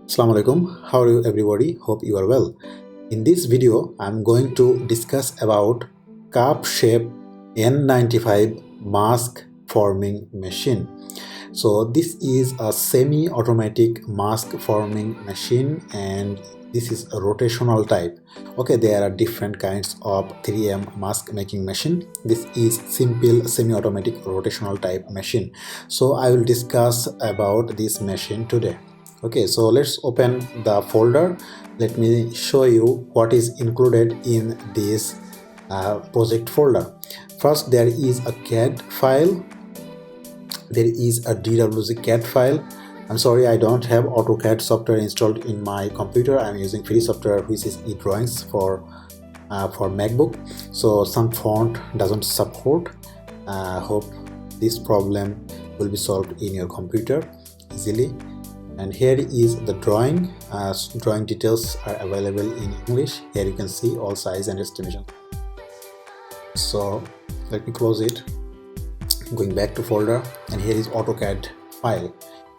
Assalamu alaikum. How are you everybody? Hope you are well. In this video, I'm going to discuss about cup shape N95 mask forming machine. So this is a semi-automatic mask forming machine and this is a rotational type. Okay, there are different kinds of 3M mask making machine. This is simple semi-automatic rotational type machine. So I will discuss about this machine today. Okay, so let's open the folder. Let me show you what is included in this project folder. First, there is a CAD file. There is a DWG CAD file. I'm sorry, I don't have AutoCAD software installed in my computer. I'm using free software which is eDrawings for MacBook. So some font doesn't support. Hope this problem will be solved in your computer easily. And here is the drawing. Drawing details are available in English. Here you can see all size and estimation. So let me close it. Going back to folder, and here is AutoCAD file,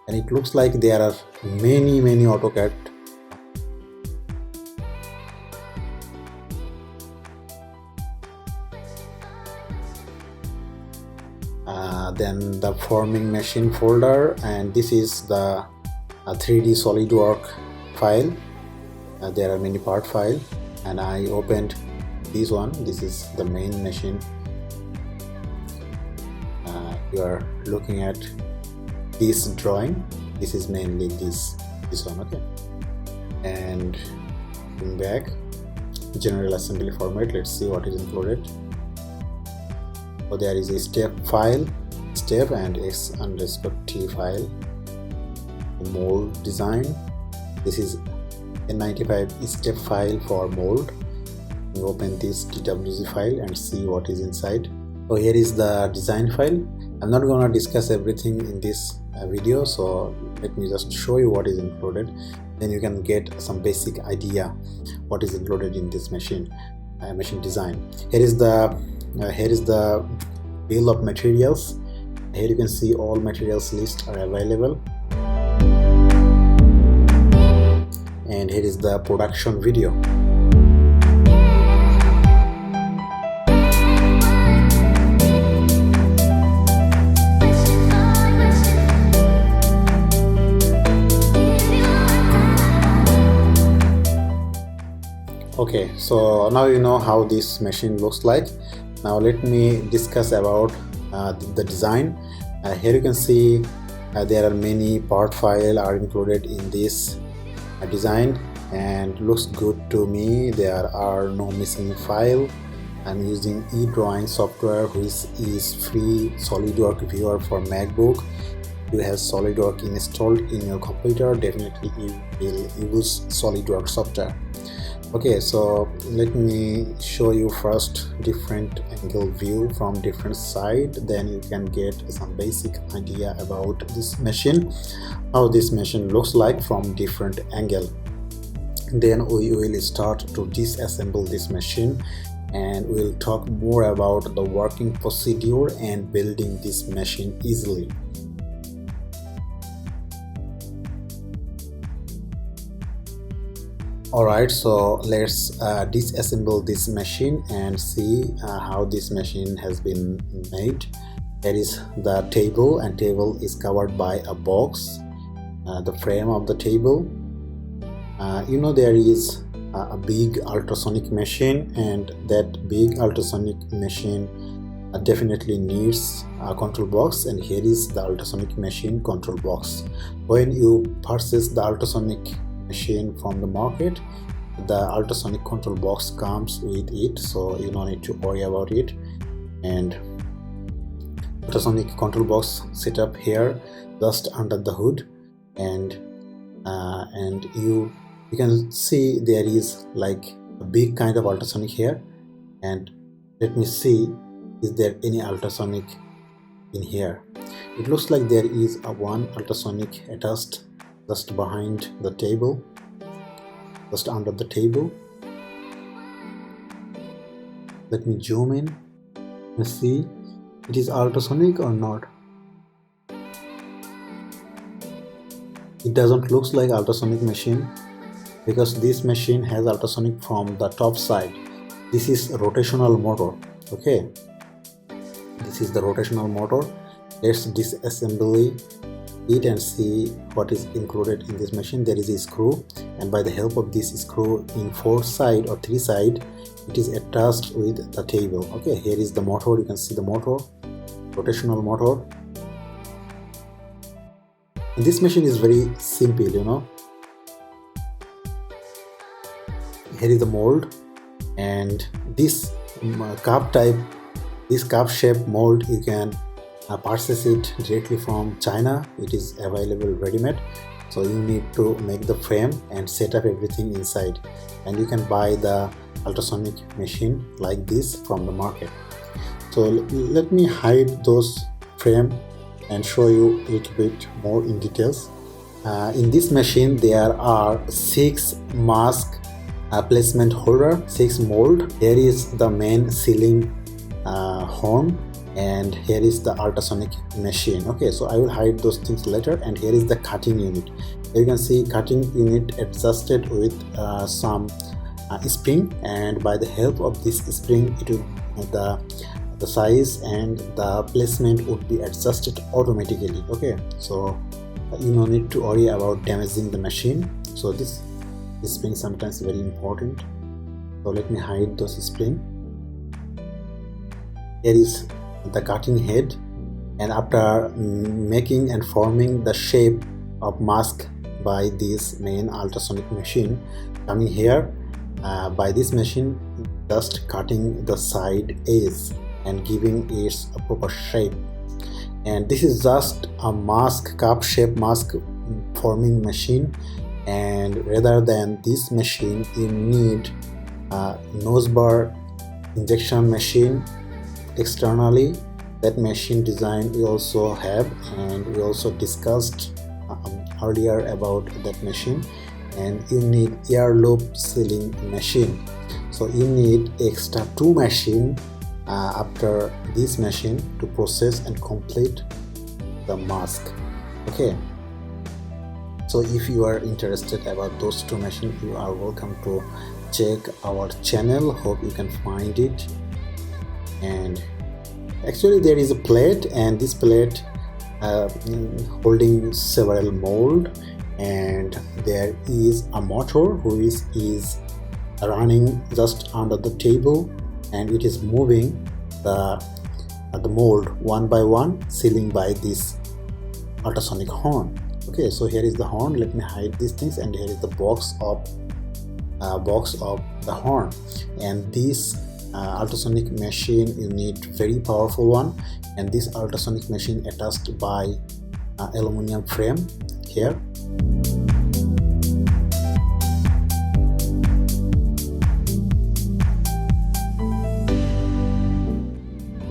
and it looks like there are many AutoCAD. Then the forming machine folder, and this is the 3D Solidwork file. There are many part file, and I opened this one. This is the main machine. You are looking at this drawing. This is mainly this one. Okay, and going back, general assembly format. Let's see what is included. So there is a step file, step and x_t file. Mold design. This is N95 step file for mold. We open this DWG file and see what is inside. So here is the design file. I'm not gonna discuss everything in this video, so let me just show you what is included. Then you can get some basic idea what is included in this machine design. Here is the bill of materials. Here you can see all materials list are available. And here is the production video. Okay, so now you know how this machine looks like. Now let me discuss about the design. Here you can see there are many part file are included in this design, and looks good to me. There are no missing file. I'm using eDrawing software which is free SolidWork viewer for MacBook. If you have SolidWork installed in your computer, definitely you will use SolidWork software. Okay, so let me show you first different angle view from different side, then you can get some basic idea about this machine, how this machine looks like from different angle. Then we will start to disassemble this machine, and we'll talk more about the working procedure and building this machine easily. Alright, so let's disassemble this machine and see how this machine has been made. There is the table, and table is covered by a box. The frame of the table, there is a big ultrasonic machine, and that big ultrasonic machine definitely needs a control box, and here is the ultrasonic machine control box. When you purchase the ultrasonic machine from the market, the ultrasonic control box comes with it, so you don't need to worry about it. And ultrasonic control box set up here just under the hood, and you can see there is like a big kind of ultrasonic here. And let me see, is there any ultrasonic in here? It looks like there is a one ultrasonic attached just behind the table, just under the table. Let me zoom in and see it is ultrasonic or not. it doesn't look like ultrasonic machine because this machine has ultrasonic from the top side. This is rotational motor. Okay, this is the rotational motor. Let's disassemble it and see what is included in this machine. There is a screw, and by the help of this screw in 4 side or 3 side, it is attached with the table. Okay, here is the motor. You can see the motor, rotational motor. And this machine is very simple, you know. Here is the mold, and this cup type, this cup shape mold, you can purchase it directly from China. It is available ready-made, so you need to make the frame and set up everything inside, and you can buy the ultrasonic machine like this from the market. So let me hide those frame and show you a little bit more in details. In this machine there are 6 mask placement holder, 6 mold. Here is the main sealing horn, and here is the ultrasonic machine. Okay, so I will hide those things later. And here is the cutting unit. Here you can see cutting unit adjusted with some spring, and by the help of this spring, it will the size and the placement would be adjusted automatically. Okay, so you no need to worry about damaging the machine. So this spring sometimes very important. So let me hide those spring. Here is the cutting head, and after making and forming the shape of mask by this main ultrasonic machine, coming here by this machine, just cutting the side edge and giving it a proper shape. And this is just a mask, cup shape mask forming machine, and rather than this machine you need a nose bar injection machine externally. That machine design we also have, and we also discussed earlier about that machine. And you need air loop sealing machine, so you need extra 2 machine after this machine to process and complete the mask. Okay, so if you are interested about those 2 machines, you are welcome to check our channel. Hope you can find it. And actually there is a plate, and this plate holding several mold, and there is a motor who is running just under the table, and it is moving the mold one by one, sealing by this ultrasonic horn. Okay, so here is the horn. Let me hide these things, and here is the box of the horn. And this ultrasonic machine, you need very powerful one, and this ultrasonic machine attached by aluminum frame here.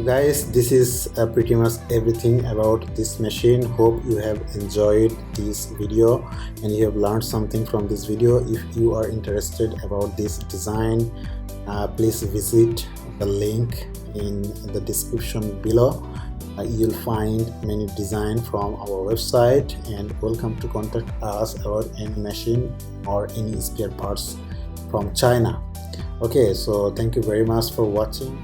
Guys, this is pretty much everything about this machine. Hope you have enjoyed this video and you have learned something from this video. If you are interested about this design, please visit the link in the description below. You'll find many design from our website, and welcome to contact us about any machine or any spare parts from China. Okay, so thank you very much for watching.